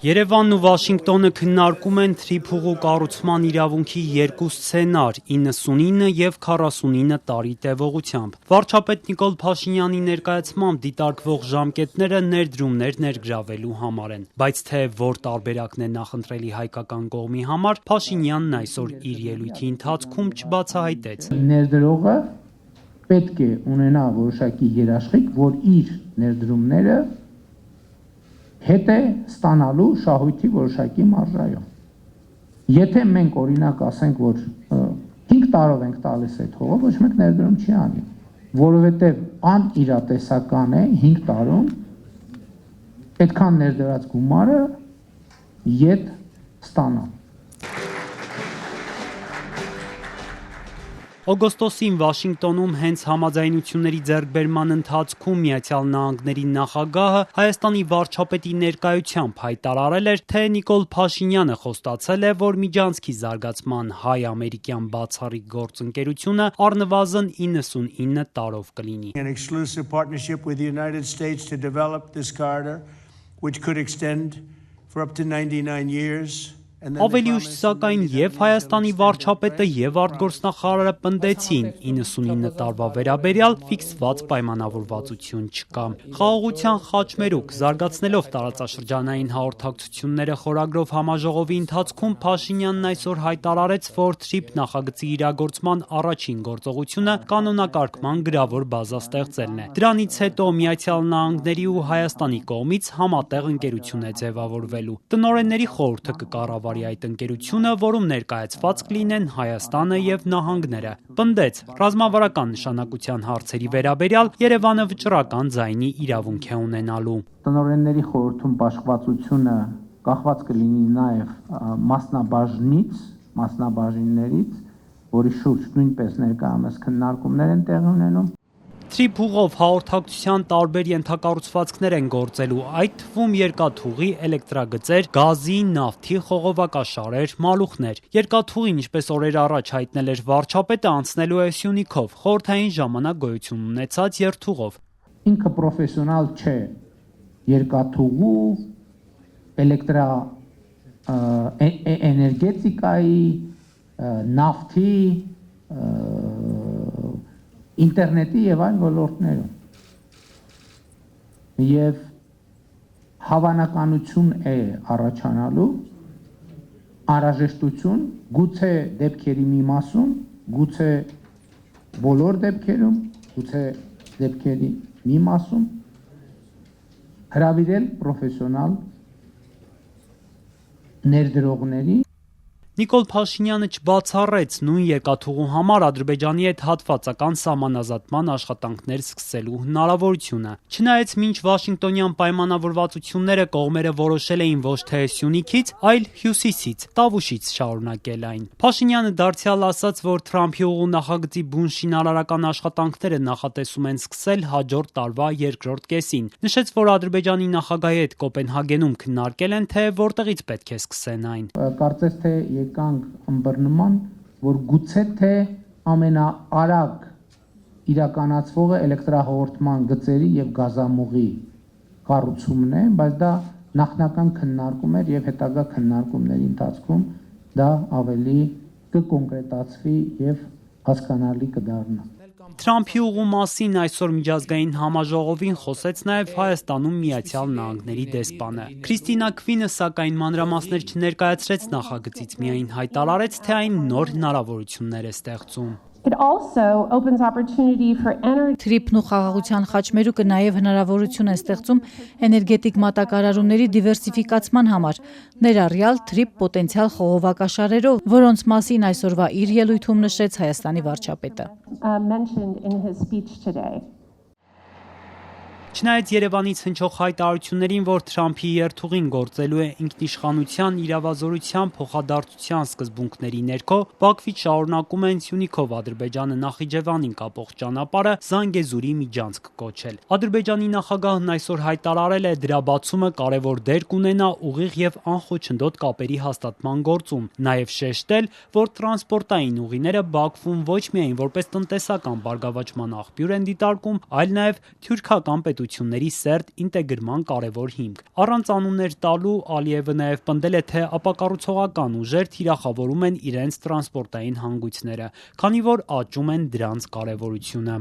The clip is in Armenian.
Երևանն ու Վաշինգտոնը քննարկում են թրիփուղու կառուցման իրավունքի երկու սցենար՝ 99 և 49 տարի տևողությամբ։ Վարչապետ Նիկոլ Փաշինյանի ներկայացմամբ դիտարկվող ժամկետները ներդրումներ ներգրավելու համար են։ Բայց թե որ տարբերակն է նախընտրելի հայկական կողմի համար, Փաշինյանն այսօր իր ելույթի ընթացքում չբացահայտեց։ Ներդրողը պետք է ունենա որոշակի երաշխիք, որ իր ներդրումները հետ է ստանալու շահույթի որոշակի մարժայով։ Եթե մենք օրինակ ասենք, որ 5 տարով ենք տալիս այդ հողը, ոչ մեկ ներդրում չի անի, որովհետև անիրատեսական է 5 տարում այդքան ներդրած գումարը ետ ստանալ։ Օգոստոսին Վաշինգտոնում հենց համաձայնությունների ձեռքբերման ընթացքում Միացյալ Նահանգների նախագահը Հայաստանի վարչապետի ներկայությամբ հայտարարել էր, թե Նիկոլ Փաշինյանը խոստացել է, որ միջանցքի զարգացման հայ-ամերիկյան բացառիկ գործընկերությունը առնվազն 99 տարով կլինի։ An exclusive partnership with the United States to develop this corridor, which could extend for up to 99 years. Ավելի ուշ սակայն և Հայաստանի վարչապետը և արտգործնախարարը պնդեցին 99 տարվա վերաբերյալ ֆիքսված պայմանավորվածություն չկա։ Խաղաղության խաչմերուկ զարգացնելով տարածաշրջանային հաղորդակցությունները խորագրով համաժողովի ընթացքում Փաշինյանն այսօր հայտարարեց, որ TRIP նախագծի իրագործման առաջին գործողությունը կանոնակարգման գրավոր բազա ստեղծելն է։ Դրանից հետո Միացյալ Նահանգների ու Հայաստանի կողմից համատեղ ընկերություն է ձևավորվելու։ Տնօրենների խորհուրդը կկառավարի այդ ընկերությունը, որում ներկայացված կլինեն Հայաստանը և նահանգները։ Պնդեց, ռազմավարական նշանակության հարցերի վերաբերյալ Երևանը վճռական ձայնի իրավունք է ունենալու։ Տնօրենների խորհրդում բաշխվածությունը կախված կլինի նաև մասնաբաժիններից, որի շուրջ նույնպես ներկայումս քննարկումներ են տեղի ունենում։ Թրիփուղով հաղորդակցության տարբեր ենթակառուցվածքներ են գործելու, այդ թվում երկաթուղի, էլեկտրագծեր, գազի, նավթի խողովակաշարեր, մալուխներ։ Երկաթուղին, ինչպես օրեր առաջ հայտնել էր վարչապետը, անցնելու է Սյունիքով, խորհրդային ժամանակ գոյություն ունեցած երթուղով։ Ինքը պրոֆեսիոնալ չէ երկաթուղու, էներգետիկայի, նավթի, ինտերնետի և այլ ոլորտներում և հավանականություն է առաջանալու անհրաժեշտություն գուցե դեպքերի մի մասում, գուցե բոլոր դեպքերում, գուցե դեպքերի մի մասում հրավիրել պրոֆեսիոնալ ներդրողների։ Նիկոլ Փաշինյանը չբացառեց նույն երկաթուղու համար Ադրբեջանի հետ հատվածական սահմանազատման աշխատանքներ սկսելու հնարավորությունը։ Չնայած մինչ Վաշինգտոնյան պայմանավորվածությունները կողմերը որոշել էին ոչ թե Սյունիքից, այլ Հյուսիսից, Տավուշից շարունակել այն։ Փաշինյանը դարձյալ ասաց, որ Թրամփի ուղու նախագծի բուն շինարարական աշխատանքները նախատեսում են սկսել հաջորդ տարվա երկրորդ կեսին։ Նշեց, որ Ադրբեջանի նախագահի հետ Կոպենհագենում քննարկել են, թե որտեղից պետք է սկսեն այն։ Կարծես թե եկանք ըմբռնման, որ գուցե թե ամենաարագ իրականացվողը էլեկտրահաղորդման գծերի և գազամուղի կառուցումն է, բայց դա նախնական քննարկում էր և հետագա քննարկումների ընթացքում դա ավելի կկոնկրետացվի և հասկանալի կդառնա։ Թրամփի ուղու մասին այսօր միջազգային համաժողովին խոսեց նաև Հայաստանում Միացյալ Նահանգների դեսպանը։ Քրիստինա Քվինը, սակայն մանրամասներ չներկայացրեց նախագծից, միայն հայտարարեց, թե այն նոր հնարավորություններ է ստեղծում։ Թրիփն ու խաղաղության խաչմերուկը նաև հնարավորություն է ստեղծում էներգետիկ մատակարարումների դիվերսիֆիկացման համար, ներառյալ թրիփ պոտենցիալ խողովակաշարերով, որոնց մասին այսօրվա իր ելույթում նշեց Հայաստանի վարչապետը։ Չնայած Երևանից հնչող հայտարարություններին, որ Թրամփի երթուղին գործելու է ինքնիշխանության, իրավազորության, փոխադարձության սկզբունքների ներքո, Բաքվից շարունակում են Սյունիքով Ադրբեջանը Նախիջևանին կապող ճանապարհը Զանգեզուրի միջանցք կոչել։ Ադրբեջանի նախագահն այսօր հայտարարել է, դրա բացումը կարևոր դեր կունենա ուղիղ և անխոչնդոտ կապերի հաստատման գործում, նաև շեշտել, որ տրանսպորտային ուղիները Բաքվում ոչ միայն որպես տնտեսական բարգավաճման աղբյուր են դիտարկում, այլ նաև թյուրքական պետության պետությունների սերտ ինտեգրման կարևոր հիմք։ Առանց անուններ տալու Ալիևը նաև պնդել է, թե ապակառուցողական ուժեր թիրախավորում են իրենց տրանսպորտային հանգույցները, քանի որ աճում են դրանց կարևորությունը։